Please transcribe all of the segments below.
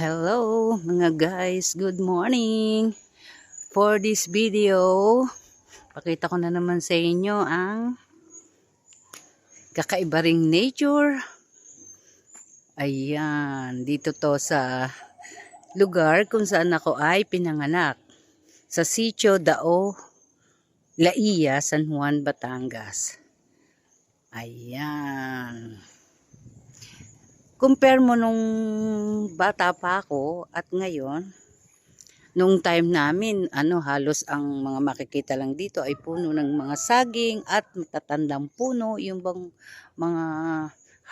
Hello mga guys, good morning. For this video, pakita ko na naman sa inyo ang kakaiba ring nature. Ayan, dito to sa lugar kung saan ako ay pinanganak. Sa Sitio Dao, Laia, San Juan, Batangas. Ayan. Compare mo nung bata pa ako at ngayon, nung time namin, halos ang mga makikita lang dito ay puno ng mga saging at matatandang puno, yung bang mga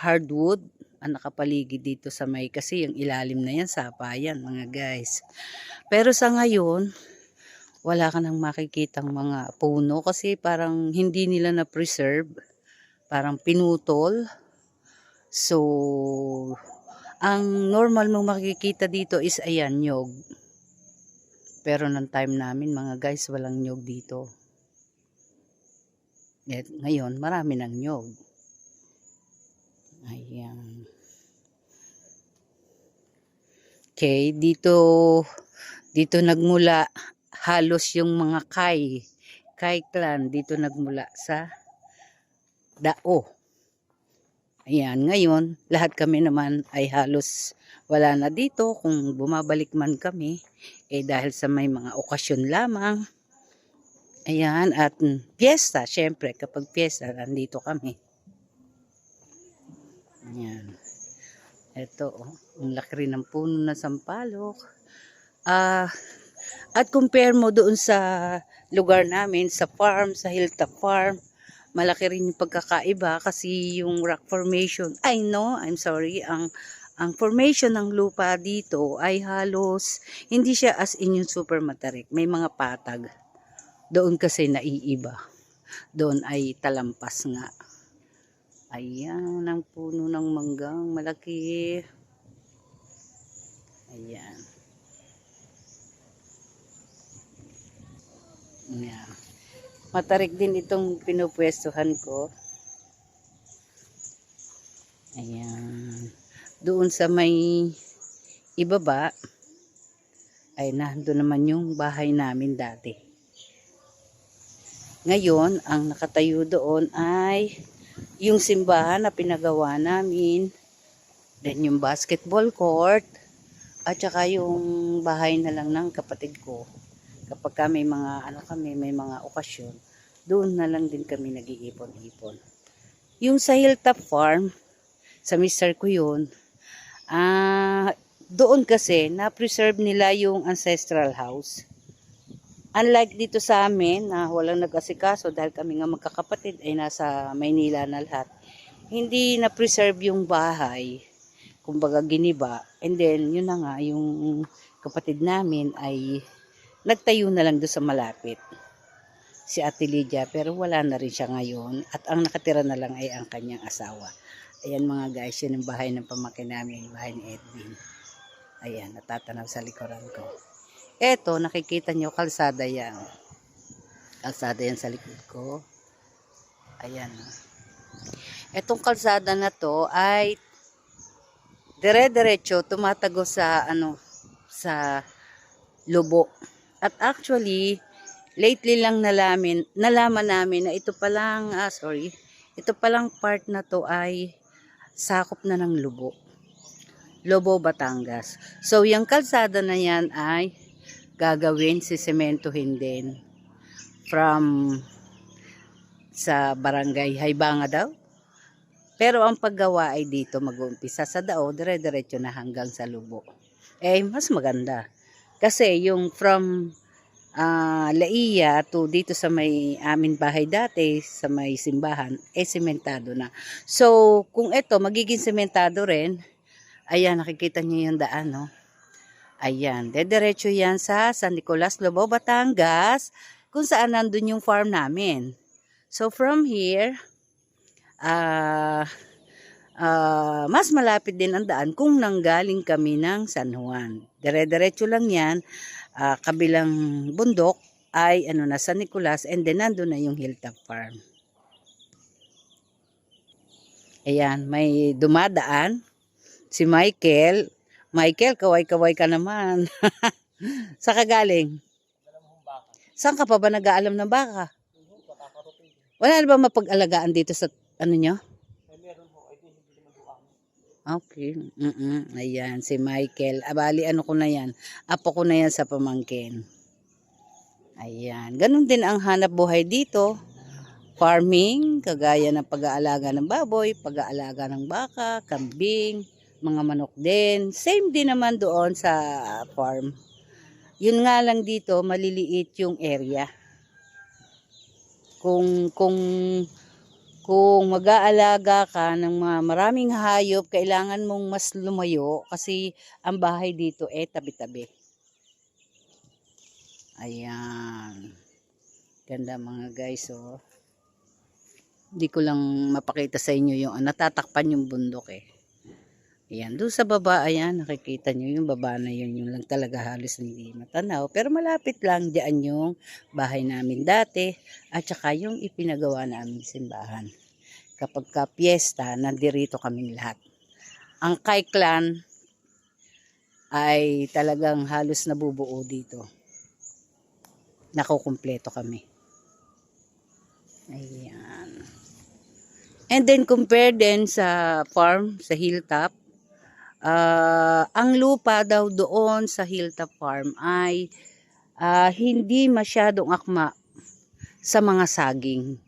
hardwood ang nakapaligid dito sa may, kasi yung ilalim na yan, sapayan mga guys. Pero sa ngayon, wala ka nang makikitang mga puno kasi parang hindi nila na-preserve, parang pinutol. So, ang normal mong makikita dito is ayan, nyog. Pero ng time namin mga guys, walang nyog dito. At ngayon, marami ng nyog. Ayan. Okay, dito nagmula halos yung mga Kai clan, dito nagmula sa Dao. Ayan, ngayon, lahat kami naman ay halos wala na dito. Kung bumabalik man kami, dahil sa may mga okasyon lamang. Ayan, at piyesta, syempre, kapag piyesta, nandito kami. Ayan. Ito, ang laki rin ng puno na sampalok. At compare mo doon sa lugar namin, sa farm, sa Hilltop Farm, malaki rin yung pagkakaiba kasi yung rock formation, ang formation ng lupa dito ay halos, hindi siya as in yung super matarik. May mga patag. Doon kasi naiiba. Doon ay talampas nga. Ayan, ang puno ng manggang malaki. Ayan. Ayan. Matarik din itong pinupwestuhan ko. Ayan. Doon sa may ibaba, ay nandun naman yung bahay namin dati. Ngayon, ang nakatayo doon ay yung simbahan na pinagawa namin, then yung basketball court, at saka yung bahay na lang ng kapatid ko. Kapag may mga may mga okasyon, doon na lang din kami nag-iipon-ipon. Yung sa Hilltop Farm, sa mister ko yun, doon kasi na-preserve nila yung ancestral house. Unlike dito sa amin na walang nag-asikaso dahil kami nga magkakapatid ay nasa Maynila na lahat. Hindi na-preserve yung bahay. Kumbaga giniba. And then yun na nga, yung kapatid namin ay nagtayo na lang doon sa malapit. Si Ate Lydia, pero wala na rin siya ngayon. At ang nakatira na lang ay ang kanyang asawa. Ayan mga guys, yun ang bahay ng pamangkin namin, yung bahay ni Edwin. Ayan, natatanaw sa likuran ko. Eto, nakikita nyo, kalsada yan. Kalsada yan sa likod ko. Ayan. Etong kalsada na to ay dire-diretso tumatago sa sa Lobo. At actually, lately lang nalaman namin na ito palang part na to ay sakop na ng Lobo. Lobo, Batangas. So, yung kalsada na yan ay gagawin, sisementohin din from sa barangay Haibanga daw. Pero ang paggawa ay dito mag-uumpisa sa Dao, dire-diretso na hanggang sa Lobo. Mas maganda. Kasi yung from Laia to dito sa may amin bahay dati, sa may simbahan, sementado na. So, kung ito magiging sementado rin, ayan, nakikita niyo yung daan, no? Ayan, dediretso yan sa San Nicolas, Lobo, Batangas, kung saan nandun yung farm namin. So, from here, mas malapit din ang daan kung nanggaling kami ng San Juan. Dire-diretso lang yan, kabilang bundok ay na San Nicolas, and then nandun na yung Hilltop Farm. Ayan, may dumadaan si Michael Michael, kaway-kaway ka naman. Saan ka galing? Saan ka pa ba nag-aalam ng baka? Wala na ba mapag-alagaan dito sa ano nyo? Okay. Ayan, si Michael. Abali, ano ko na yan? Apo ko na yan sa pamangkin. Ayan. Ganun din ang hanap buhay dito. Farming, kagaya ng pag-aalaga ng baboy, pag-aalaga ng baka, kambing, mga manok din. Same din naman doon sa farm. Yun nga lang dito, maliliit yung area. Kung mag-aalaga ka ng mga maraming hayop, kailangan mong mas lumayo kasi ang bahay dito tabi-tabi. Ayan. Ganda mga guys, oh. Hindi ko lang mapakita sa inyo yung natatakpan yung bundok eh. Ayan, doon sa baba, ayan, nakikita nyo yung baba na yun, yung lang talaga halos hindi matanaw. Pero malapit lang, diyan yung bahay namin dati, at saka yung ipinagawa namin simbahan. Kapag ka piyesta, nandirito kaming lahat. Ang Kaiklan ay talagang halos nabubuo dito. Nakukumpleto kami. Ayan. And then compare din sa farm, sa hilltop. Ang lupa daw doon sa hilltop farm ay hindi masyadong akma sa mga saging.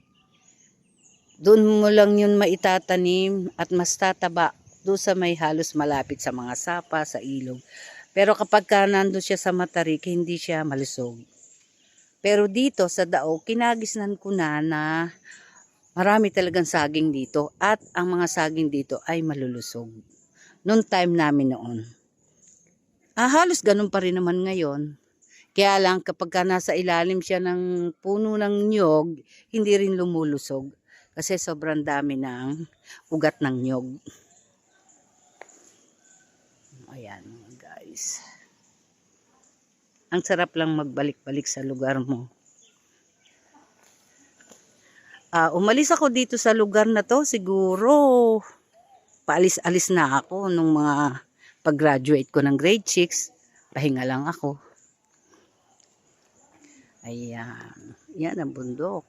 Doon mo lang yun maitatanim at mas tataba doon sa may halos malapit sa mga sapa, sa ilog. Pero kapag ka nandun siya sa matarik, hindi siya malusog. Pero dito sa Dao, kinagisnan ko na marami talagang saging dito at ang mga saging dito ay malulusog. Noong time namin noon. Halos ganun pa rin naman ngayon. Kaya lang kapag ka nasa ilalim siya ng puno ng niyog, hindi rin lumulusog. Kasi sobrang dami ng ugat ng niyog. Ayan guys. Ang sarap lang magbalik-balik sa lugar mo. Umalis ako dito sa lugar na to siguro paalis-alis na ako nung mga pag-graduate ko ng grade 6. Pahinga lang ako. Ayan. Yan ang bundok.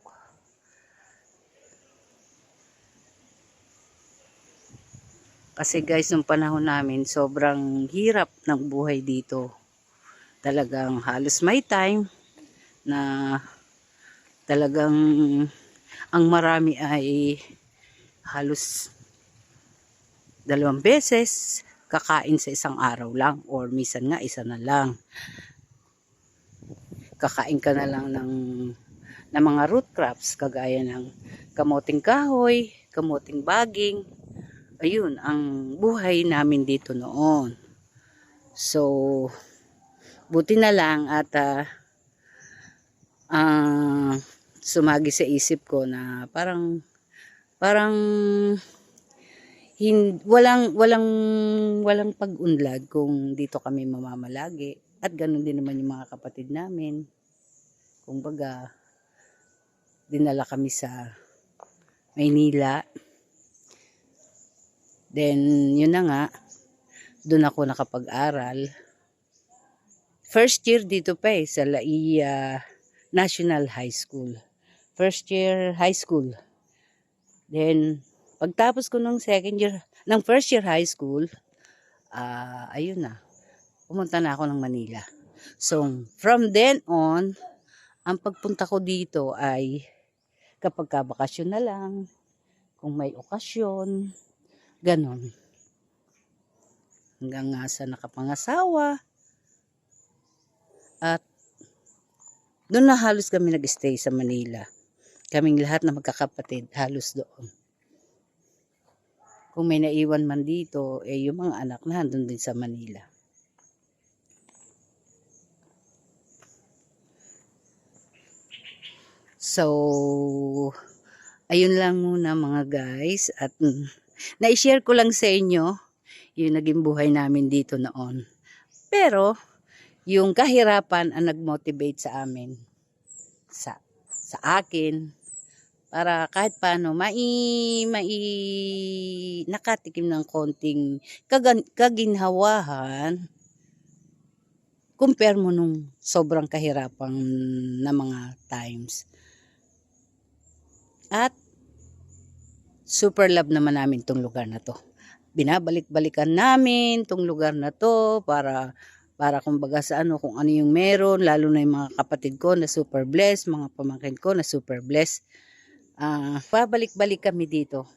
Kasi guys, nung panahon namin, sobrang hirap ng buhay dito. Talagang halos may time na talagang ang marami ay halos 2 beses kakain sa isang araw lang or minsan nga isa na lang. Kakain ka na lang ng mga root crops kagaya ng kamoting kahoy, kamoting baging. Ayun ang buhay namin dito noon. So buti na lang at sumagi sa isip ko na parang walang pag-unlad kung dito kami mamamalagi. At ganun din naman yung mga kapatid namin. Kumbaga, dinala kami sa Maynila. Then, yun na nga, doon ako nakapag-aral. First year dito pa sa Laia National High School. First year high school. Then, pagtapos ko ng first year high school, ayun na, pumunta na ako ng Manila. So, from then on, ang pagpunta ko dito ay kapag kabakasyon na lang, kung may okasyon, ganon. Hanggang nga sa nakapangasawa, at doon na halos kami nag-stay sa Manila. Kaming lahat na magkakapatid, halos doon. Kung may naiwan man dito, yung mga anak na handun din sa Manila. So, ayun lang muna mga guys. At na-share ko lang sa inyo yung naging buhay namin dito noon. Pero, yung kahirapan ang nag-motivate sa amin, sa akin, para kahit paano nakatikim ng konting kaginhawahan compare mo nung sobrang kahirapan na mga times. At super love naman namin tong lugar na to. Binabalik-balikan namin tong lugar na to para kumbaga sa ano, kung ano yung meron, lalo na yung mga kapatid ko na super blessed, mga pamangkin ko na super blessed. Babalik-balik kami dito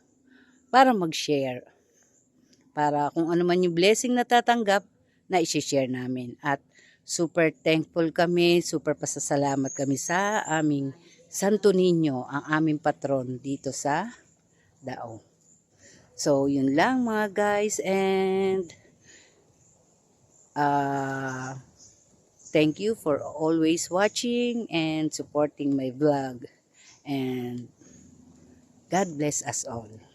para mag-share. Para kung ano man yung blessing na tatanggap, na i-share namin. At super thankful kami, super pasasalamat kami sa aming Santo Niño, ang aming patron dito sa Dao. So, yun lang mga guys, and thank you for always watching and supporting my vlog. And God bless us all.